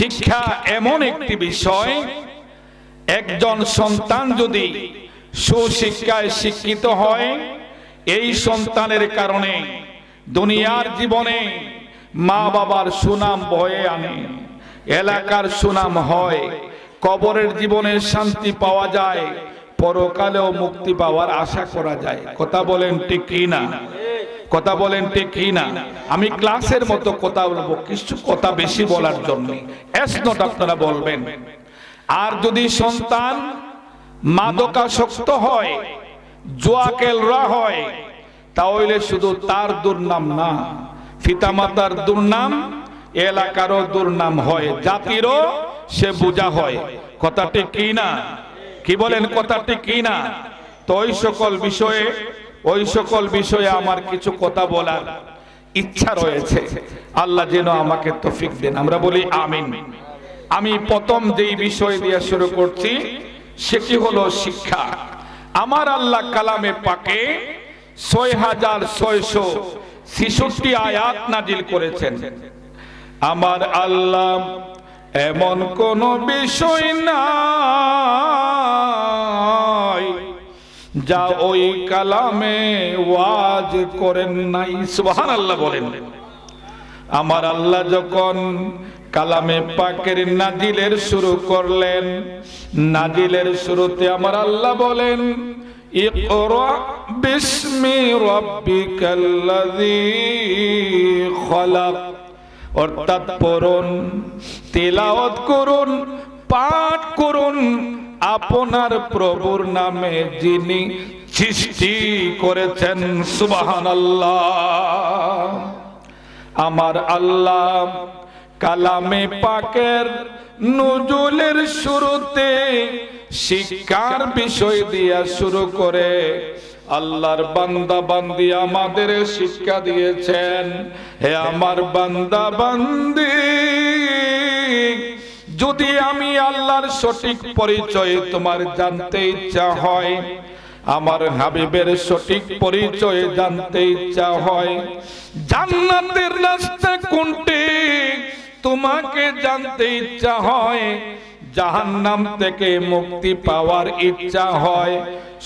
শিক্ষা এমন একটি বিষয়, একজন সন্তান যদি সুশিক্ষায় শিক্ষিত হয়, এই সন্তানের কারণে দুনিয়ার জীবনে মা বাবার সুনাম বয়ে আনে, এলাকার সুনাম হয়, কবরের জীবনে শান্তি পাওয়া যায়, পরকালেও মুক্তি পাওয়ার আশা করা যায়। কথা বলেন ঠিক কি না? কথা বলেন ঠিক কি না? আমি ক্লাসের মতো কথা বলবো, কিছু কথা বেশি বলার জন্য এস নোট আপনারা বলবেন। আর যদি সন্তান মাদকাসক্ত হয়, জুয়া খেলরা হয়, তাহলে শুধু তার দুর্নাম না, পিতামাতার দুর্নাম, এলাকারও দুর্নাম হয়, জাতিরও সে বোঝা হয়। কথা ঠিক কি না? কি বলেন? কথা ঠিক কি না? তো ওই সকল বিষয়ে আমার কিছু কথা বলার ইচ্ছা রয়েছে। আল্লাহ যেন আমাকে তৌফিক দেন, আমরা বলি আমিন। আমি প্রথম যেই বিষয় দিয়ে শুরু করছি সেটি হলো শিক্ষা। আমার আল্লাহ কালামে পাকে ৬৬৬৬ আয়াত নাজিল করেছেন। আমার আল্লাহ এমন কোন বিষয় নাই যা ওই কালামে ওয়াজ করেন নাই। সুবহানাল্লাহ বলেন। আমার আল্লাহ যখন কালামে পাকের নাজিলের শুরু করলেন, নাজিলের শুরুতে আমার আল্লাহ বলেন, ইকরা বিসমি রাব্বিকাল্লাযী খলাক, অর্থাৎ পড়ুন, তিলাওয়াত করুন, পাঠ করুন আপনার প্রভুর নামে যিনি সৃষ্টি করেছেন। সুবহানাল্লাহ। আমার আল্লাহ কালামে পাকের নুজুলের শুরুতে শিক্ষার বিষয় দিয়া শুরু করে আল্লাহর বান্দা বান্দি আমাদের শিক্ষা দিয়েছেন। হে আমার বান্দা বান্দি, যদি আমি আল্লাহর সঠিক পরিচয় তোমার জানতে ইচ্ছা হয়, আমার হাবিবের সঠিক পরিচয় জানতে ইচ্ছা হয়, জান্নাতের রাস্তা কোনটি তোমাকে জানতে ইচ্ছা হয়, জাহান্নাম থেকে মুক্তি পাওয়ার ইচ্ছা হয়,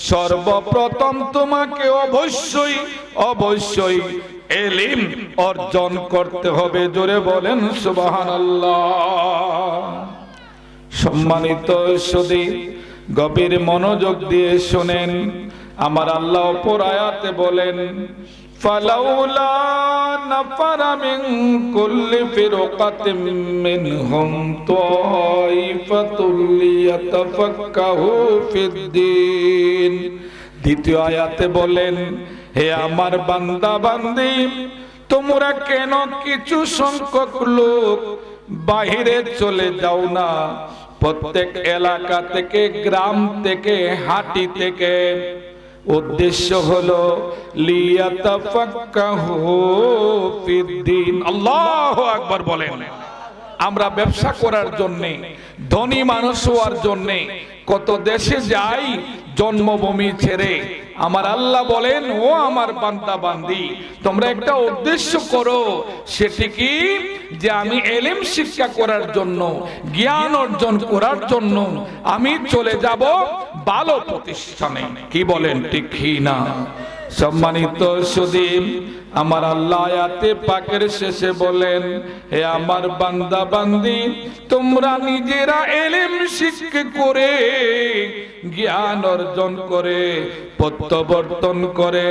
সর্বপ্রথম তোমাকে অবশ্যই ইলম অর্জন করতে হবে। জোরে বলেন সুবহানাল্লাহ। সম্মানিত সুধী, গভীর মনোযোগ দিয়ে শুনেন। আমার আল্লাহ অপর আয়াতে বলেন, ফালাউলা নাফারা মিন কুল্লি ফিরকাতিন মিনহুম তাইফাতুল লিয়াতাফাক্কাহু ফিদ্দীন। দ্বিতীয় আয়াতে বলেন, হে আমার বান্দা বান্দি, তোমরা কেন কিছু সংখ্যক লোক বাহিরে চলে যাও না, প্রত্যেক এলাকা থেকে, গ্রাম থেকে, হাটি থেকে। উদ্দেশ্য হলো লিয়াতাফাক্কাহু ফিদ্দীন। আল্লাহু আকবার বলেন। আমরা ব্যবসা করার জন্য, ধনী মানুষ হওয়ার জন্য কত দেশে যাই জন্মভূমি ছেড়ে। আমার আল্লাহ বলেন, ও আমার বান্দা বান্দি, তোমরা একটা উদ্দেশ্য করো, সেটি কি যে আমি ইলম শিক্ষা করার জন্য, জ্ঞান অর্জন করার জন্য আমি চলে যাব ভালো প্রতিষ্ঠানে। কি বলেন ঠিক কি না? সম্মানিত সুধী, আমার আল্লাহ আয়াতে পাকের শেষে বলেন, হে আমার বান্দা বান্দি, তোমরা নিজেরা ইলম শিক্ষা করে, জ্ঞান অর্জন করে, প্রত্যাবর্তন করে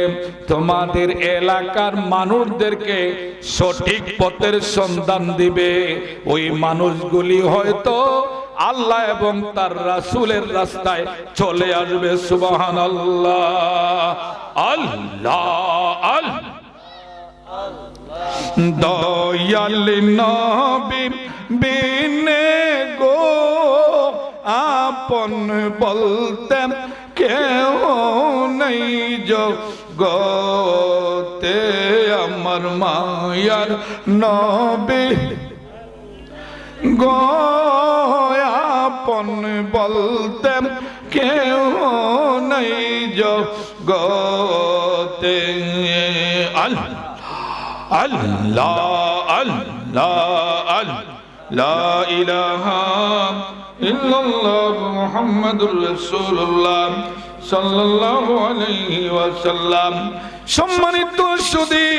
তোমাদের এলাকার মানুষদেরকে সঠিক পথের সন্ধান দিবে। ওই মানুষগুলি হয়তো আল্লাহ এবং তার রাসূলের রাস্তায় চলে আসবে। সুবহানাল্লাহ। আল্লাহ আল্লাহ। দয়াল নবী বিনে গো আপন বলতে কেউ নেই জগতে, আমার মায়ার নবী গো আপন বলতে কেউ নেই জগতে। আল্লাহ আল্লাহ আল্লাহ লা ইলাহা ইল্লাল্লাহ মুহাম্মাদুর রাসূলুল্লাহ সাল্লাল্লাহু আলাইহি ওয়াসাল্লাম। সম্মানিত সুধী,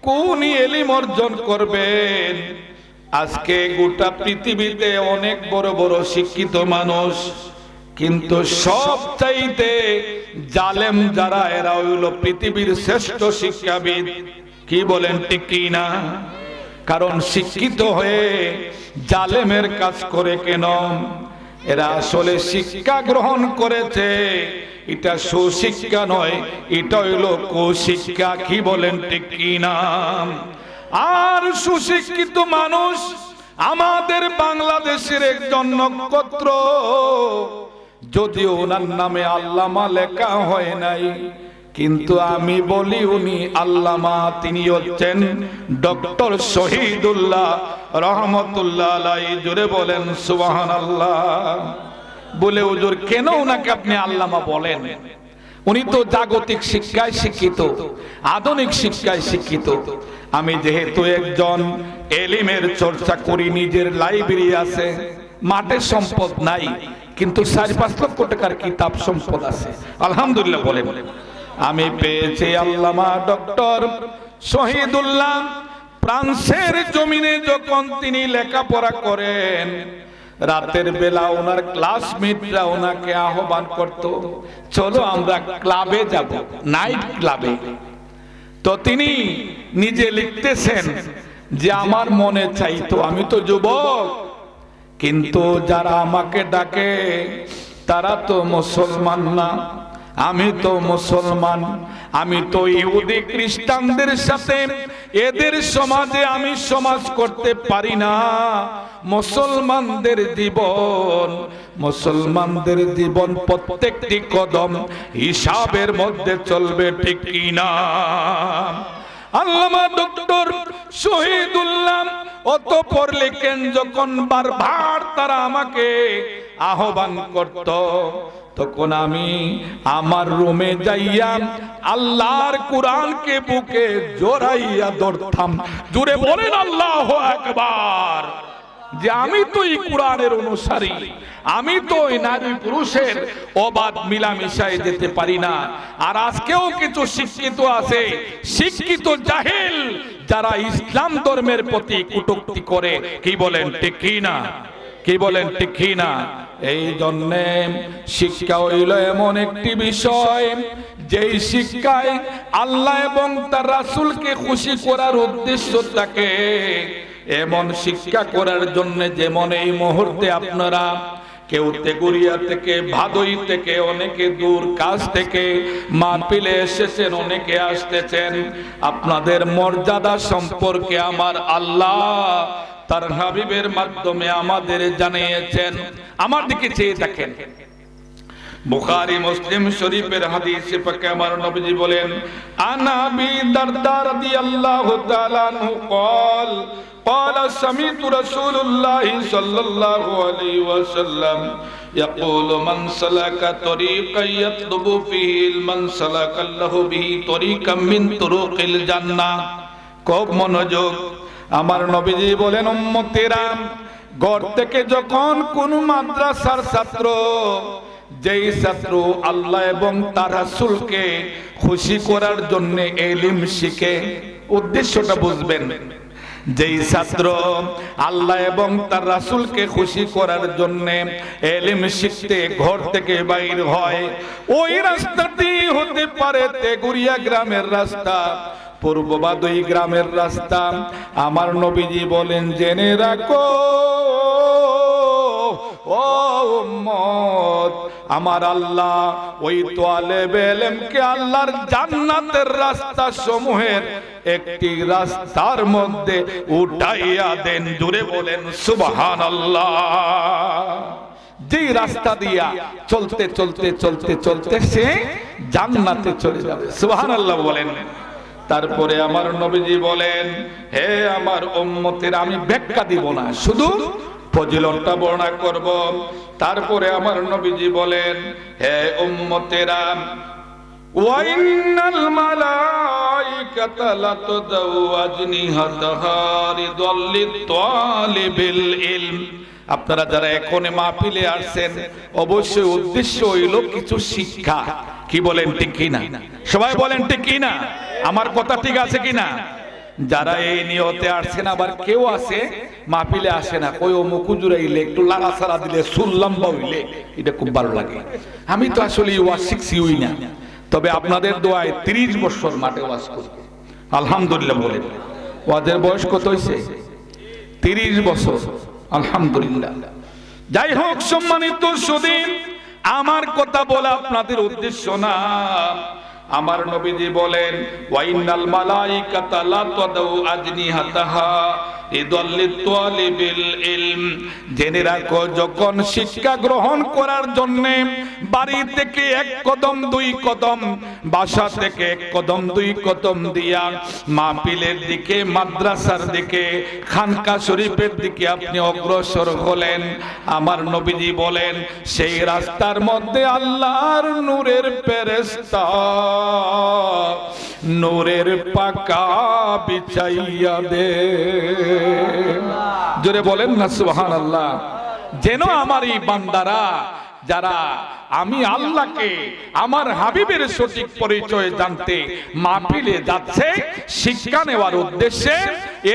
কোন ইলম অর্জন করবেন? আজকে গোটা পৃথিবীতে অনেক বড় বড় শিক্ষিত মানুষ, কিন্তু সবচাইতে জালেম যারা, এরা হইল পৃথিবীর শ্রেষ্ঠ শিক্ষাবিদ। কি বলেন ঠিক কি না? কারণ শিক্ষিত হয়ে জালেমের কাজ করে কেন? এরা আসলে শিক্ষা গ্রহণ করেছে, এটা সুশিক্ষা নয়, এটা হইল কুশিক্ষা। কি বলেন ঠিক কি না? আর সুশিক্ষিত মানুষ আমাদের বাংলাদেশের একজন নক্ষত্র, যদিও ওনার নামে আল্লামা লেখা হয় নাই, কিন্তু আমি বলি উনি আল্লামা। তিনি হচ্ছেন ডক্টর শহীদুল্লাহ রহমতুল্লাহ আলাইহি। জোরে বলেন সুবহানাল্লাহ। বলে হুজুর কেন ওনাকে আপনি আল্লামা বলেন? উনি তো জাগতিক শিক্ষায় শিক্ষিত, আধুনিক শিক্ষায় শিক্ষিত। আমি যেহেতু একজন এলিমের চর্চা করি, নিজের লাইব্রেরি আছে, মাঠে সম্পদ নাই, কিন্তু 4-5 লক্ষ টাকার কিতাব সম্পদ আছে, আলহামদুলিল্লাহ বলেন। আমি পেয়েছি আল্লামা ডক্টর শহীদুল্লাহ। ফ্রান্সের জমিনে যখন তিনি লেখাপড়া করেন, রাতের বেলা ওনার ক্লাসমেটরা ওনাকে আহ্বান করত, চলো আমরা ক্লাবে যাব, নাইট ক্লাবে। তো তিনি নিজে লিখতেছেন যে আমার মনে চাইতো, আমি তো যুবক, কিন্তু যারা আমাকে ডাকে তারা তো মুসলমান না, আমি তো মুসলমান। আমি তো ইহুদি খ্রিস্টানদের সাথে এদের সমাজে আমি সমাজ করতে পারি না। মুসলমানদের জীবন প্রত্যেকটি কদম হিসাবের মধ্যে চলবে, ঠিক কি না? আল্লামা ডক্টর শহীদুল্লাহ অতঃপর লেখেন, যখন বারবার তারা আমাকে আহ্বান করত, তখন আমি আমার রুমে যাইয়া আল্লাহর কোরআনকে বুকে জড়াইয়া ধরতাম। জুড়ে বলেন আল্লাহু আকবার। যে আমি তো এই কোরআনের অনুসারী, আমি তো এই নারী পুরুষের অবাধ মিলামিশায় যেতে পারি না। আর আজকেও কিছু শিক্ষিত আছে, শিক্ষিত জাহেল, যারা ইসলাম ধর্মের প্রতি কটূক্তি করে। কি বলেন ঠিক কি না? কি বলেন ঠিক কি না? এই জন্যে শিক্ষা হইল এমন একটি বিষয়, যেই শিক্ষায় আল্লাহ এবং তার রাসূলকে খুশি করার উদ্দেশ্য থাকে। এমন শিক্ষা করার জন্য, যেমন এই মুহূর্তে আপনারা কেউ তেগুরিয়া থেকে, ভাদই থেকে, অনেকে দূর কাছ থেকে মাহফিলে এসেছেন, অনেকে আসতেছেন। আপনাদের মর্যাদা সম্পর্কে আমার আল্লাহ তার হাবিবের মাধ্যমে আমাদের জানিয়েছেন। আমার দিকে চেয়ে দেখেন, বুখারী মুসলিম শরীফের হাদিসে পাকে আমার নবীজি বলেন, আনা আবি দারদা রাদিয়াল্লাহু তাআলা আনহু قال قال سمعت رسول الله صلى الله عليه وسلم يقول من سلك طريقا يطلب فيه علما سلك الله به طريقا من طرق الجنة। খুব মনোযোগ। আমার নবীজি বলেন, উম্মতেরা, ঘর থেকে যখন কোন মাদ্রাসার ছাত্র, যেই ছাত্র আল্লাহ এবং তার রাসূলকে খুশি করার জন্য ইলম শিখে, উদ্দেশ্যটা বুঝবেন। যেই ছাত্র আল্লাহ এবং তার রাসূলকে খুশি করার জন্য ইলম শিখতে ঘর থেকে বাইর হয়, ওই রাস্তাটি হতে পারে তেগুরিয়া গ্রামের রাস্তা, পূর্ববাদী গ্রামের রাস্তা। আমার নবীজি বলেন, জেনে রাখো ও উম্মত, আমার আল্লাহ ওই তালেবে ইলমকে আল্লাহর জান্নাতের রাস্তা সমূহের একটি রাস্তার মধ্যে উঠাইয়া দেন। জুড়ে বলেন সুবহানাল্লাহ। যেই রাস্তা দিয়া চলতে চলতে চলতে চলতে সে জান্নাতে চলে যাবে। সুবহানাল্লাহ বলেন। তারপরে আমার নবীজি বলেন, হে আমার উম্মতের, আমি ব্যাখ্যা দিব না, শুধু ফজিলতটা বর্ণনা করব। তারপরে আমার নবীজি বলেন, হে উম্মতেরা, ওয়াইনাল মালাইকাতা লাতদাউ আজনিহাতাহা লিদাল্লিত তালিবিল ইলম। আপনারা যারা এখন মাহফিলে আসছেন অবশ্যই উদ্দেশ্য হইল কিছু শিক্ষা। কি বলেন ঠিক কিনা? সবাই বলেন ঠিক কিনা? আমার কথা ঠিক আছে কিনা? যারা এই নিয়তে আসছেন, আবার কেউ আছে মাহফিলে আসে না, কই ও মুকুজুরাইলে একটু লাড়াছাড়া দিলে সুল্লাম বাউইলে এটা খুব ভালো লাগে। আমি তো আসলে ওয়াজ শিখছিই না, তবে আপনাদের দোয়ায় 30 বছর মাঠে ওয়াজ করি আলহামদুলিল্লাহ। বলেন ওয়াজের বয়স কত হয়েছে? 30 বছর আলহামদুলিল্লাহ। যাই হোক সম্মানিত সুধী, আমার কথা বলা আপনাদের উদ্দেশ্য না। আমার নবীজি বলেন ওয়াইনাল মালাইকাতা লা তাদাউ আজনিহাতাহা লিদাল্লিত তালিবিল ইলম। জেনে রাখো, যখন শিক্ষা গ্রহণ করার জন্য বাড়ি থেকে 1 কদম 2 কদম, বাসা থেকে 1 কদম 2 কদম দিয়া মাহফিলের দিকে, মাদ্রাসার দিকে, খানকা শরীফের দিকে আপনি অগ্রসর হলেন, আমার নবীজি বলেন সেই রাস্তার মধ্যে আল্লাহর নূরের ফেরেশতা নূরের পাকা বিছাইয়া দে। জোরে বলেন না সুবহানাল্লাহ। যেন আমার এই বান্দারা যারা আমি আল্লাহকে, আমার হাবিবের সঠিক পরিচয় জানতে মাহফিলে যাচ্ছে শিক্ষা নেওয়ার উদ্দেশ্যে,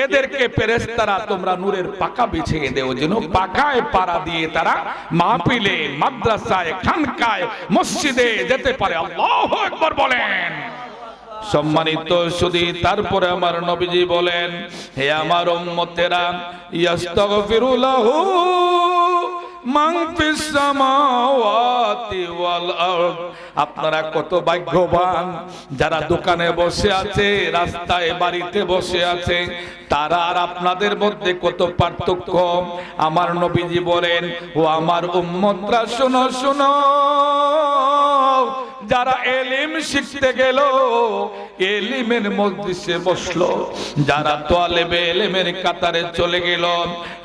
এদেরকে ফেরেশতারা তোমরা নূরের পাকা বিছিয়ে দেও, যেন পাকায় পাড়া দিয়ে তারা মাহফিলে, মাদ্রাসায়, খানকায়, মসজিদে যেতে পারে। আল্লাহু আকবার বলেন। সম্মানিত সুধী, তারপরে আমার নবীজি বলেন হে আমার উম্মতেরা, ইস্তাগফিরু লাহু মান ফিস সামাওয়াতি ওয়াল আরদ। আপনারা কত ভাগ্যবান যারা দোকানে বসে আছে, রাস্তায়, বাড়িতে বসে আছে, তারা আর আপনাদের মধ্যে কত পার্থক্য। আমার নবীজি বলেন ও আমার উম্মতরা শোনো শোনো, যারা এলিম শিখতে গেল, এলিমের মজলিসে বসলো, যারা তালেবে এলিমের কাতারে চলে গেল,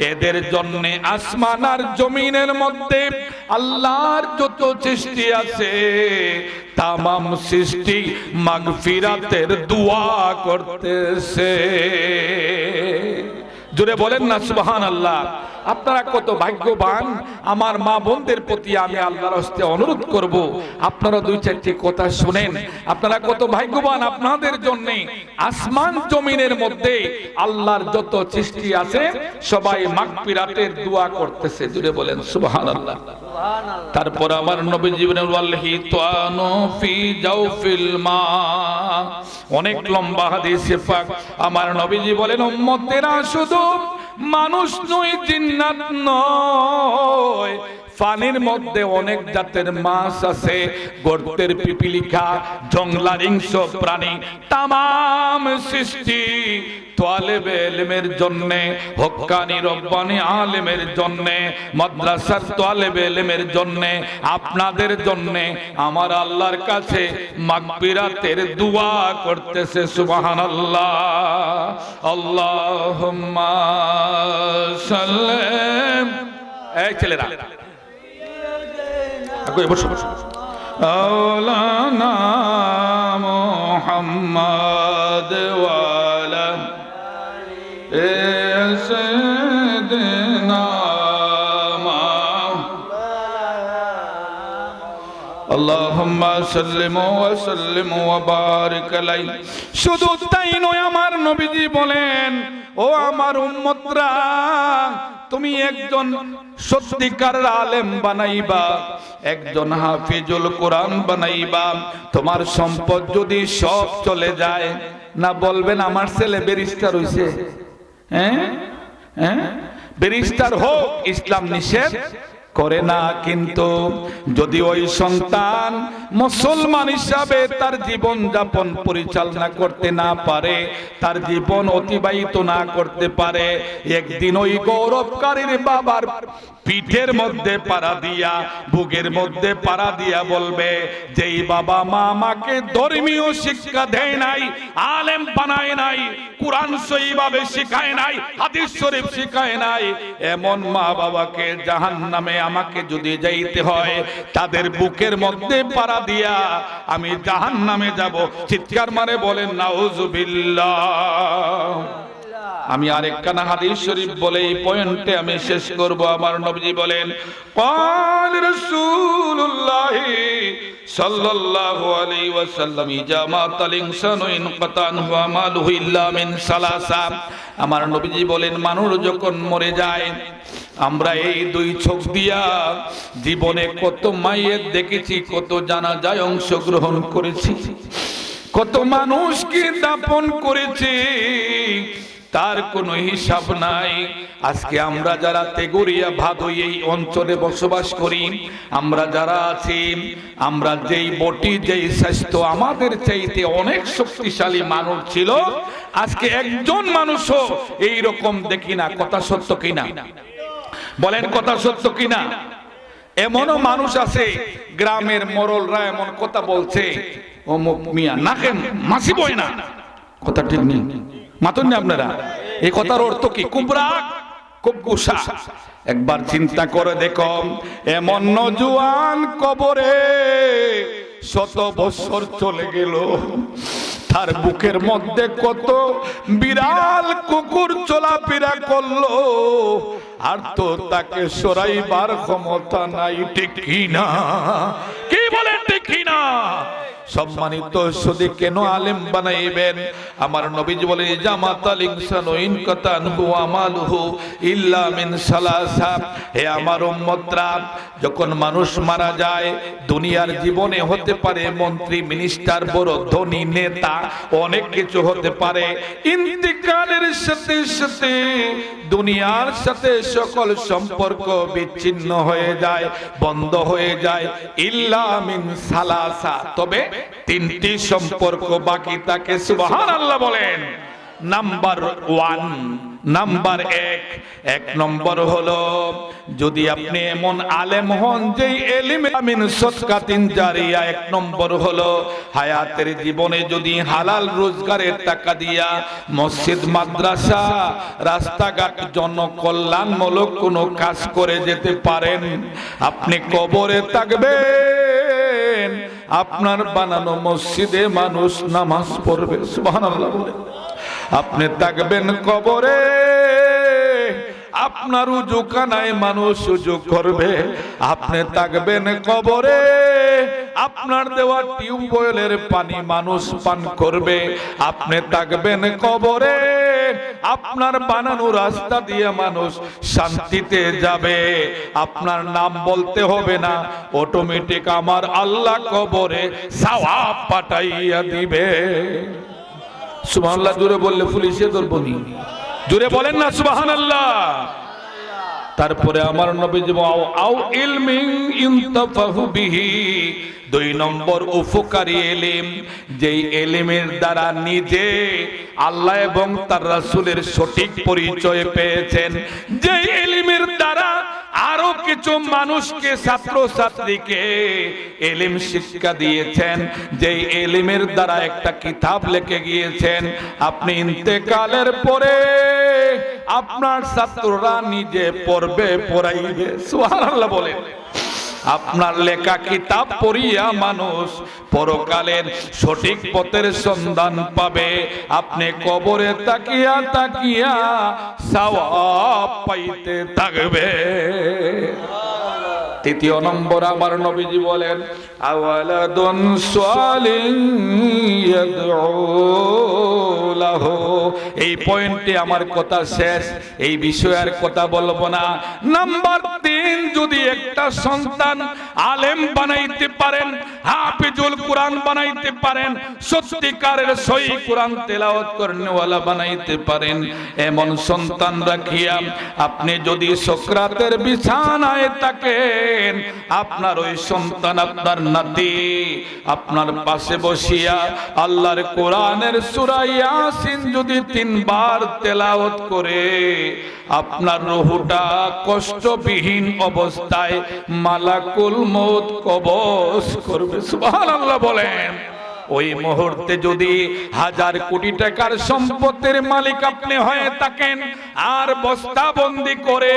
এদের জন্য আসমান আর জমিনের মধ্যে আল্লাহর যত সৃষ্টি আছে তামাম সৃষ্টি মাগফিরাতের দোয়া করতেছে। জোরে বলেন না সুবহানাল্লাহ। আপনারা কত ভাগ্যবান। আমার মা বোনদের প্রতি আমি আল্লাহর হস্তে অনুরোধ করব, আপনারা 2-4টি কথা শুনেন। আপনারা কত ভাগ্যবান, আপনাদের জন্য আসমান জমিনের মধ্যে আল্লাহর যত সৃষ্টি আছে সবাই মাগফিরাতের দোয়া করতেছে। জোরে বলেন সুবহানাল্লাহ। তারপর আমার নবী জীবনের ওয়াল্লাহি তাআনু ফি জাওফিল মা, অনেক লম্বা হাদিসে পাক। আমার নবীজি বলেন উম্মতেরা শুধু মানুষ নয়, জিন্নাত নয়, পানির মধ্যে অনেক জাতের মাছ আছে, গর্তের পিপিলিকা, জংলার হিংস্র প্রাণী, তামাম সৃষ্টি তালেবে ইলমের জন্য, হক্কানি রব্বানি আলেমের জন্য, মাদ্রাসার তালেবে ইলমের জন্য, আপনাদের জন্য আমার আল্লাহর কাছে মাগফিরাতের দোয়া করতেছে। সুবহানাল্লাহ। আল্লাহুম্মা সাল্লিম। এই ছেলেরা বসো বসো। আওলানা মুহাম্মদ ওয়ালা সাইয়্যিদিনা আল্লাহুম্মা সাল্লিম ওয়া সাল্লিম ওয়া বারিক আলাইহি। শুধু তাই নয়, আমার নবীজি বলেন ও আমার উম্মতরা, তুমি একজন সত্যিকার আলেম বানাইবা, একজন হাফিজুল কোরআন বানাইবা। তোমার সম্পদ যদি সব চলে যায়, না বলবেন আমার ছেলে ব্যারিস্টার হইছে, ব্যারিস্টার হোক, ইসলাম নিষেধ করে না। কিন্তু যদি ওই সন্তান মুসলমান হিসাবে তার জীবন যাপন পরিচালনা করতে না পারে, তার জীবন অতিবাহিত না করতে পারে, একদিন ওই গৌরবকারীর বাবার পিঠের মধ্যে পাড়া দিয়া, বুকের মধ্যে পাড়া দিয়া বলবে, যেই বাবা মা আমাকে ধর্মীয় শিক্ষা দেয় নাই, আলেম বানায় নাই, কোরআন সহিভাবে শিখায় নাই, হাদিস শরীফ শিখায় নাই, এমন মা বাবাকে জাহান্নামে আমাকে যদি যাইতে হয় তাদের বুকের মধ্যে পাড়া দিয়া আমি জাহান্নামে যাব। চিৎকার মারে বলেন নাউজুবিল্লাহ। আমি আরেকখানা হাদিস শরীফ বলে এই পয়েন্টে আমি শেষ করব। আমার নবীজি বলেন, قال رسول الله صلى الله عليه وسلم إذا مات الإنسان انقطع عنه عمله إلا من ثلاثة। আমার নবীজি বলেন, মানুষ যখন মরে যায়, আমরা এই দুই চোখ দিয়া জীবনে কত মায়ের দেখেছি, কত জানাজায় অংশগ্রহণ করেছি, কত মানুষকে দাফন করেছি, তার কোনো হিসাব নাই। আজকে আমরা যারা তেগুরিয়া ভাদুই এই অঞ্চলে বসবাস করি, আমরা যারা আছি, আমরা যেই বটি যেই স্বাস্থ্য আমাদের চাইতে অনেক শক্তিশালী মানুষ ছিল, আজকে একজন মানুষও এই রকম দেখি না। কথা সত্য কিনা বলেন, কথা সত্য কিনা? এমনও মানুষ আছে গ্রামের মোড়লরা এমন কথা বলছে, অমুক মিয়া নাকে মাছি বই না। কথা ঠিক নেই, মাতুন না আপনারা? এই কথার অর্থ কি? খুব রাগ, খুব গুসা। একবার চিন্তা করে দেখো, এমন নজওয়ান কবরে শত বছর চলে গেল, তার বুকের মধ্যে কত বিড়াল কুকুর চলাফেরা করলো, আর তো তাকে সরাইবার ক্ষমতা নাই। ঠিক কিনা? কি বলেন ঠিক কিনা? সম্মানিত সুদী কেন আলেম বানাইবেন? আমার নবীজি বলেন, জামাতাল ইনসানু ইনকাতা আনহু আমালুহু ইল্লা মিন সালাসা। হে আমার উম্মতরা, যখন মানুষ মারা যায়, দুনিয়ার জীবনে হতে পারে মন্ত্রী, মিনিস্টার, বড় ধনী নেতা, অনেক কিছু হতে পারে। ইন্তিকালের সাথে সাথে দুনিয়ার সাথে সকল সম্পর্ক বিচ্ছিন্ন হয়ে যায়, বন্ধ হয়ে যায়। ইল্লা মিন সালাসা, তবে তিনটি সম্পর্ক বাকি থাকে। সুবহানাল্লাহ বলেন। নাম্বার ওয়ান, নাম্বার এক নম্বর হলো, যদি আপনি এমন আলেম হন যেই এলিমে মিন সদকাতিন জারিয়া, এক নম্বর হলো হায়াতের জীবনে যদি হালাল রোজগারের টাকা দিয়া মসজিদ, মাদ্রাসা, রাস্তাঘাট, জনকল্যাণমূলক কোনো কাজ করে যেতে পারেন, আপনি কবরে থাকবেন, আপনার বানানো মসজিদে মানুষ নামাজ পড়বে। সুবহানাল্লাহ বলেন। আপনি থাকবেন কবরে, আপনার উজুখানায় মানুষ উজু করবে। আপনি থাকবেন কবরে, আপনার দেওয়া টিউবওয়েলের পানি মানুষ পান করবে। আপনি থাকবেন কবরে, আপনার বানানো রাস্তা দিয়ে মানুষ শান্তিতে যাবে। আপনার নাম বলতে হবে না, অটোমেটিক আমার আল্লাহ কবরে সওয়াব পাঠাইয়া দিবে। সুবহানাল্লাহ জোরে বললে পুলিশে ধরবো নি? জোরে বলেন না সুবহানাল্লাহ। তারপরে আমার নবীজি আও ইলমিন ইনতাফাহু বিহি, দুই নম্বর উপকারী এলিম, যেই এলিমের দ্বারা নিজে আল্লাহ এবং তার রাসূলের সঠিক পরিচয় পেয়েছেন, যেই এলিমের দ্বারা আরো কিছু মানুষকে, ছাত্র ছাত্রীকে এলিম শিক্ষা দিয়েছেন, যেই এলিমের দ্বারা একটা কিতাব লিখে গিয়েছেন, আপনি ইন্তেকালের পরে আপনার ছাত্ররা নিজে পড়বে, পড়াইবে। সুবহানাল্লাহ বলেন। আপনার লেখা কিতাব পড়িয়া মানুষ পরকালের সঠিক পথের সন্ধান পাবে। আপনি কবরে তাকিয়া তাকিয়া সওয়াব পাইতে থাকবে। তৃতীয় নম্বর আমার নবীজি বলেন, আওয়ালাদুন সালিন ইয়াদউ লাহু। এই পয়েন্টে আমার কথা শেষ, এই বিষয়ে আর কথা বলবো না। নাম্বার 3, যদি একটা সন্তান আলেম বানাইতে পারেন, হাফিজুল কোরআন বানাইতে পারেন, সত্যিকারের সহি কোরআন তেলাওয়াত করনেওয়ালা বানাইতে পারেন, এমন সন্তান রাখিয়া আপনি যদি সকরাতের বিছানায় থাকেন, আপনার ওই সন্তান, আপনার নাতি আপনার পাশে বসিয়া আল্লাহর কোরআনের সূরা ইয়াসিন যদি 3 বার তেলাওয়াত করে, আপনার রূহটা কষ্টবিহীন অবস্থায় মালাকুল মউত কবজ করবে। সুবহানাল্লাহ বলেন। ওই মুহূর্তে যদি 1000 কোটি টাকার সম্পদের মালিক আপনি হয়ে থাকেন, আর বস্তাবন্দি করে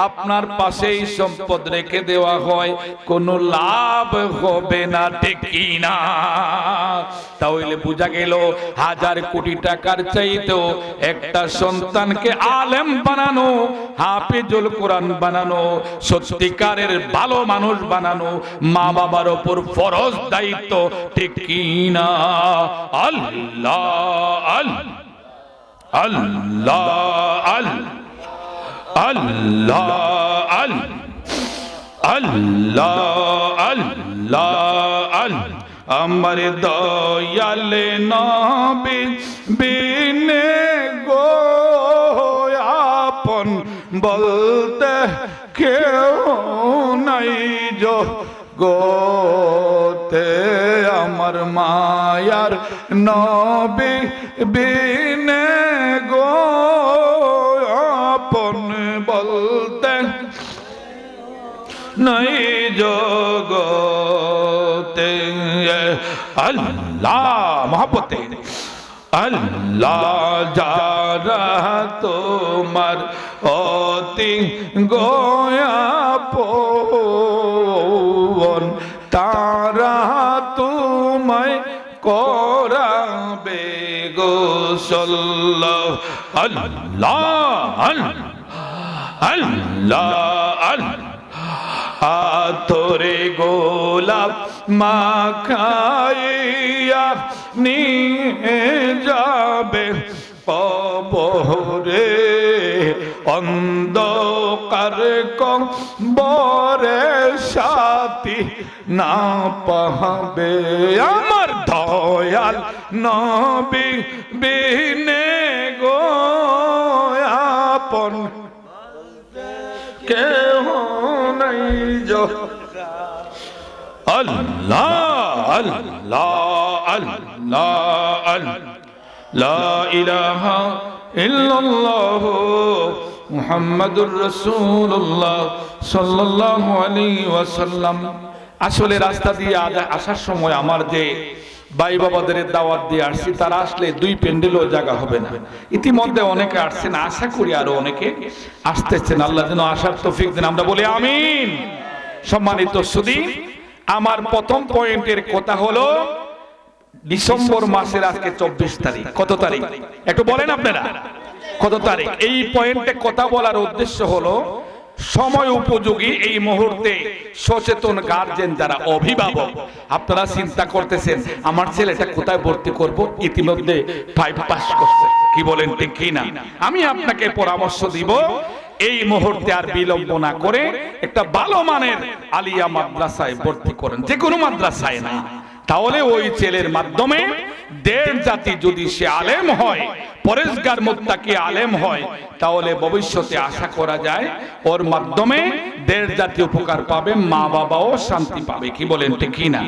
আপনার পাশেই সম্পদ রেখে দেওয়া হয়, কোনো লাভ হবে না, ঠিক কি না? তাহলে বোঝা গেল হাজার কোটি টাকার চাইতেও একটা সন্তানকে আলেম বানানো, হাফেজুল কোরআন বানানো, সত্যিকারের ভালো মানুষ বানানো মা বাবার উপর ফরজ দায়িত্ব, ঠিক কি না? আল্লাহ আল্লাহ আল্লাহ আল্লাহ আল্লাহ আল্লাহ আল্লাহ আমার দয়ালে নবী বিনে গো আপন বলতে কেউ নাই জগতে, আমার মায়ার নবী বিনে গো আপন বলতে নাই জগতে। আল্লাহ মহব্বতে আল্লাহ যারা তোমার অতি গোয়াপন তারা তোমায় করাবে গোসল। আল্লাহ আল্লাহ আল্লাহ আতরে গোলাপ মাখাইয়া নিয়ে যাবে কবরে, অন্ধকার কবরে সাথী না পাবে আমার দয়াল নবী বিনে গো আপন কেহ নাই যো। আল্লাহ আল্লাহ আল্লাহ লা ইলাহা ইল্লাল্লাহ মুহাম্মাদুর রাসূলুল্লাহ সাল্লাল্লাহু আলাইহি ওয়াসাল্লাম। আসলে রাস্তা দিয়ে আসার সময় আমার যে ভাই বাবাদের দাওয়াত দিয়ে আসছি, তারা আসলে দুই প্যান্ডেলও জায়গা হবে না। ইতিমধ্যে অনেকে আসছেন, আশা করি আরো অনেকে আসতেছেন। আল্লাহ যেন আসার তৌফিক দেন, আমরা বলি আমিন। সম্মানিত সুধী, আমার প্রথম পয়েন্টের কথা হলো ডিসেম্বর মাসের আজকে 24 তারিখ। কত তারিখ একটু বলেন আপনারা, কত তারিখ? এই পয়েন্টে কথা বলার উদ্দেশ্য হলো সময় উপযোগী এই মুহূর্তে সচেতন গার্জেন যারা অভিভাবক, আপনারা চিন্তা করতেছেন আমার ছেলেটা কোথায় ভর্তি করব, ইতিমধ্যে 5 পাস করছে, কি বলেন ঠিক কি না? আমি আপনাকে পরামর্শ দিব এই মুহূর্তে আর বিলম্ব না করে একটা ভালো মানের আলিয়া মাদ্রাসায় ভর্তি করেন, যে কোনো মাদ্রাসায় না। তাহলে ওই ছেলের মাধ্যমে দেড় জাতি যদি সে আলেম হয়, পরেশগার মুত্তাকি আলেম হয়, তাহলে ভবিষ্যতে আশা করা যায় ওর মাধ্যমে দেড় জাতি উপকার পাবে, মা বাবাও শান্তি পাবে, কি বলেন ঠিক কি না?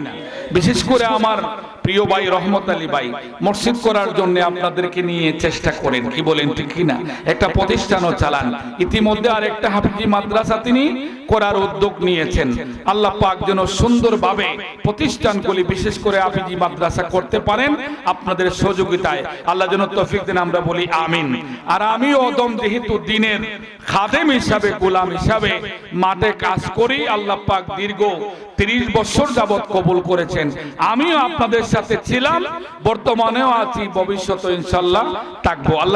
বিশেষ করে আমার প্রিয় ভাই রহমত আলী ভাই মসজিদ করার জন্য আপনাদেরকে নিয়ে চেষ্টা করেন, কি বলেন ঠিক কি না? একটা প্রতিষ্ঠানও চালান। ইতিমধ্যে আর একটা হাফিজি মাদ্রাসা তিনি করার উদ্যোগ নিয়েছেন। আল্লাহ পাক যেন সুন্দরভাবে প্রতিষ্ঠানগুলি বিশেষ করে হাফিজি মাদ্রাসা করতে পারেন আপনাদের সহযোগিতায়, আল্লাহ যেন তৌফিক দেন, আমরা বলি আমিন। আর আমি অদম যেহেতু দিনের খাদেম হিসাবে, গোলাম হিসাবে মাঠে কাজ করি, আল্লাহ পাক দীর্ঘ 30 বছর যাবত কবুল করেছেন। আমিও আপনাদের সাথে ছিলাম, বর্তমানেও আছি, ভবিষ্যতে ইনশাআল্লাহ থাকবো। আল্লাহ